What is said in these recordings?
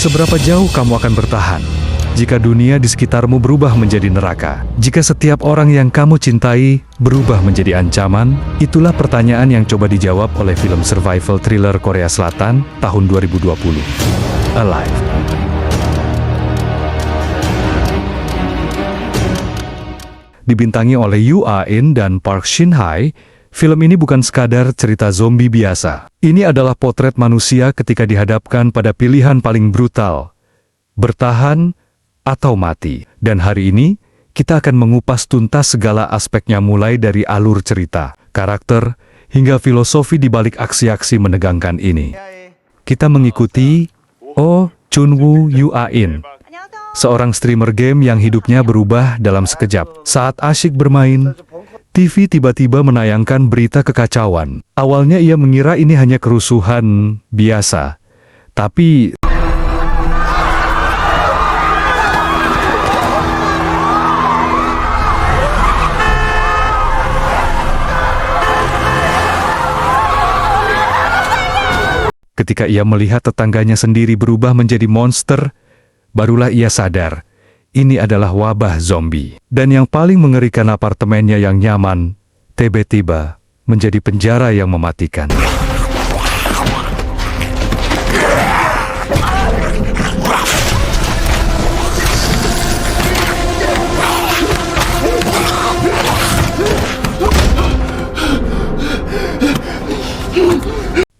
Seberapa jauh kamu akan bertahan jika dunia di sekitarmu berubah menjadi neraka? Jika setiap orang yang kamu cintai berubah menjadi ancaman? Itulah pertanyaan yang coba dijawab oleh film survival thriller Korea Selatan tahun 2020, Alive. Dibintangi oleh Yoo Ah-in dan Park Shin-hye, film ini bukan sekadar cerita zombie biasa. Ini adalah potret manusia ketika dihadapkan pada pilihan paling brutal, bertahan atau mati. Dan hari ini, kita akan mengupas tuntas segala aspeknya mulai dari alur cerita, karakter, hingga filosofi di balik aksi-aksi menegangkan ini. Kita mengikuti Oh Chun-woo Yoo Ah-in, seorang streamer game yang hidupnya berubah dalam sekejap. Saat asyik bermain, TV tiba-tiba menayangkan berita kekacauan. Awalnya ia mengira ini hanya kerusuhan biasa, tapi ketika ia melihat tetangganya sendiri berubah menjadi monster, barulah ia sadar, ini adalah wabah zombie. Dan yang paling mengerikan, apartemennya yang nyaman, tiba-tiba menjadi penjara yang mematikan.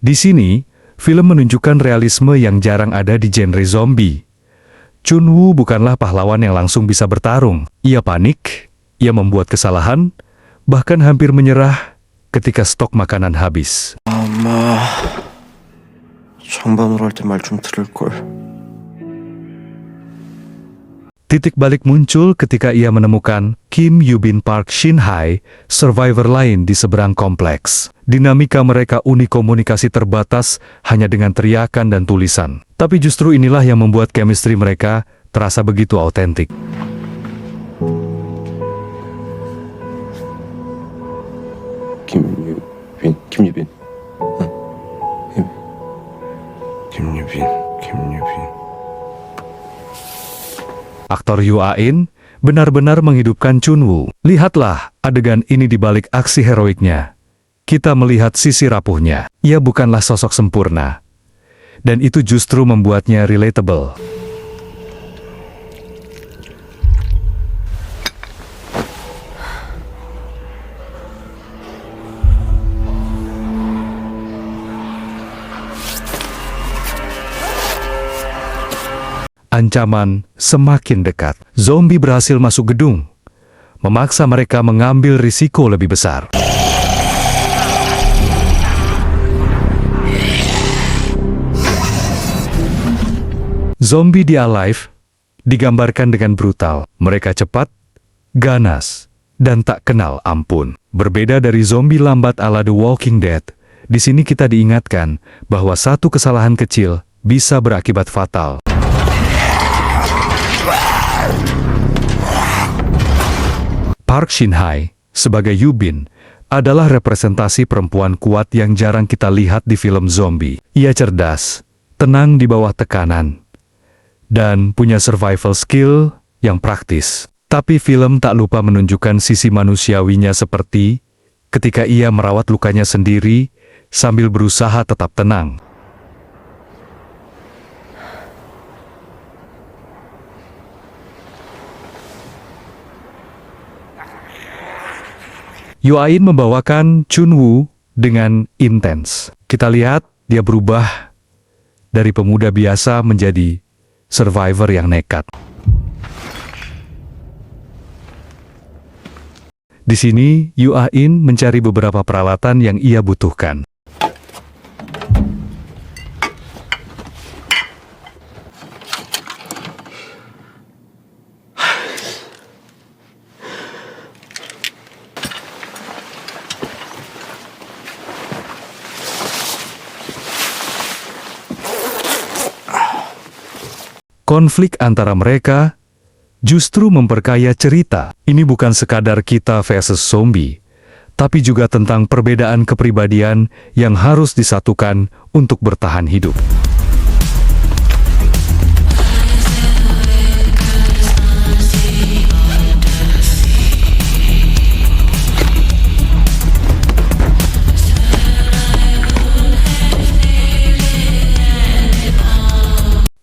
Di sini, film menunjukkan realisme yang jarang ada di genre zombie. Chun-woo bukanlah pahlawan yang langsung bisa bertarung. Ia panik, ia membuat kesalahan, bahkan hampir menyerah ketika stok makanan habis. 엄마, 장반으로 할 때 말 좀 들을걸. Titik balik muncul ketika ia menemukan Kim Yoo-bin Park Shin-hye, survivor lain di seberang kompleks. Dinamika mereka unik, komunikasi terbatas hanya dengan teriakan dan tulisan. Tapi justru inilah yang membuat chemistry mereka terasa begitu autentik. 김유빈. Aktor Yoo Ah-in benar-benar menghidupkan Chun-woo. Lihatlah adegan ini di balik aksi heroiknya. Kita melihat sisi rapuhnya. Ia bukanlah sosok sempurna. Dan itu justru membuatnya relatable. Ancaman semakin dekat. Zombie berhasil masuk gedung, memaksa mereka mengambil risiko lebih besar. Zombie di Alive digambarkan dengan brutal. Mereka cepat, ganas, dan tak kenal ampun. Berbeda dari zombie lambat ala The Walking Dead, di sini kita diingatkan bahwa satu kesalahan kecil bisa berakibat fatal. Park Shin-hye sebagai Yoo-bin adalah representasi perempuan kuat yang jarang kita lihat di film zombie. Ia cerdas, tenang di bawah tekanan, dan punya survival skill yang praktis. Tapi film tak lupa menunjukkan sisi manusiawinya, seperti ketika ia merawat lukanya sendiri sambil berusaha tetap tenang. Yoo Ah-in membawakan Chun-woo dengan intens. Kita lihat dia berubah dari pemuda biasa menjadi survivor yang nekat. Di sini, Yoo Ah-in mencari beberapa peralatan yang ia butuhkan. Konflik antara mereka justru memperkaya cerita. Ini bukan sekadar kita versus zombie, tapi juga tentang perbedaan kepribadian yang harus disatukan untuk bertahan hidup.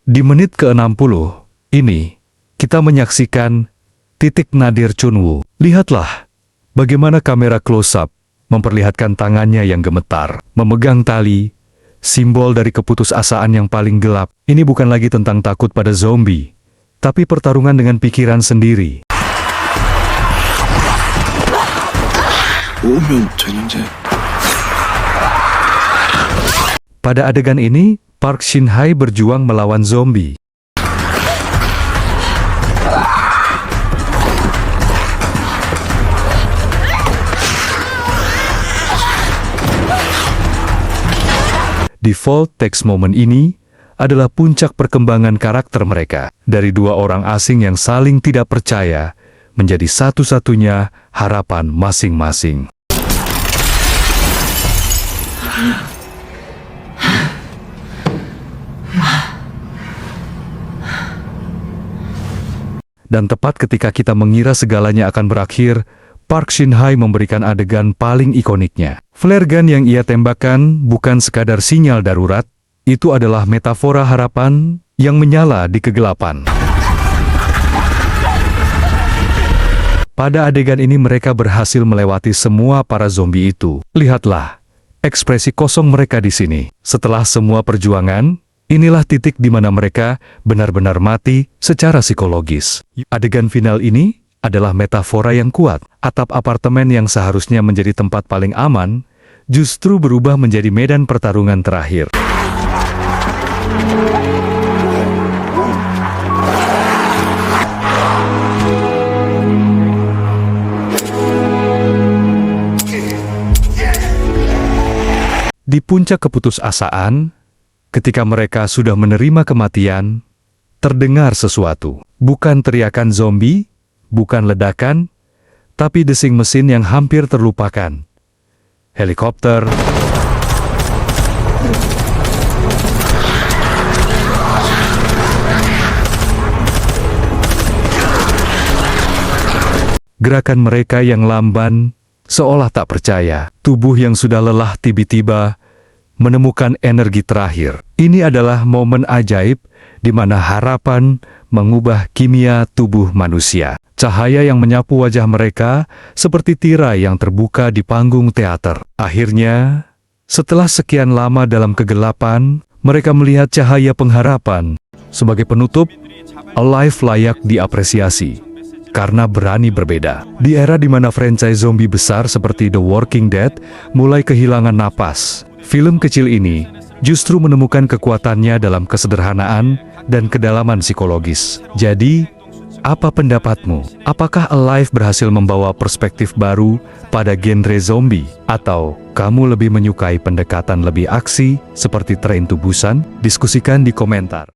Di menit ke-60, ini, kita menyaksikan titik nadir Chunwoo. Lihatlah, bagaimana kamera close-up memperlihatkan tangannya yang gemetar, memegang tali, simbol dari keputusasaan yang paling gelap. Ini bukan lagi tentang takut pada zombie, tapi pertarungan dengan pikiran sendiri. 오면 되는데. Pada adegan ini, Park Shin-hye berjuang melawan zombie. Default text moment ini adalah puncak perkembangan karakter mereka. Dari dua orang asing yang saling tidak percaya, menjadi satu-satunya harapan masing-masing. Dan tepat ketika kita mengira segalanya akan berakhir, Park Shin-hye memberikan adegan paling ikoniknya. Flare gun yang ia tembakkan bukan sekadar sinyal darurat, itu adalah metafora harapan yang menyala di kegelapan. Pada adegan ini mereka berhasil melewati semua para zombie itu. Lihatlah, ekspresi kosong mereka di sini. Setelah semua perjuangan, inilah titik di mana mereka benar-benar mati secara psikologis. Adegan final ini adalah metafora yang kuat. Atap apartemen yang seharusnya menjadi tempat paling aman, justru berubah menjadi medan pertarungan terakhir. Di puncak keputusasaan, ketika mereka sudah menerima kematian, terdengar sesuatu. Bukan teriakan zombie, bukan ledakan, tapi desing mesin yang hampir terlupakan. Helikopter, gerakan mereka yang lamban, seolah tak percaya. Tubuh yang sudah lelah tiba-tiba menemukan energi terakhir. Ini adalah momen ajaib di mana harapan mengubah kimia tubuh manusia. Cahaya yang menyapu wajah mereka seperti tirai yang terbuka di panggung teater. Akhirnya, setelah sekian lama dalam kegelapan, mereka melihat cahaya pengharapan. Sebagai penutup, Alive layak diapresiasi karena berani berbeda. Di era di mana franchise zombie besar seperti The Walking Dead mulai kehilangan napas, film kecil ini justru menemukan kekuatannya dalam kesederhanaan dan kedalaman psikologis. Jadi, apa pendapatmu? Apakah Alive berhasil membawa perspektif baru pada genre zombie? Atau kamu lebih menyukai pendekatan lebih aksi seperti Train to Busan? Diskusikan di komentar.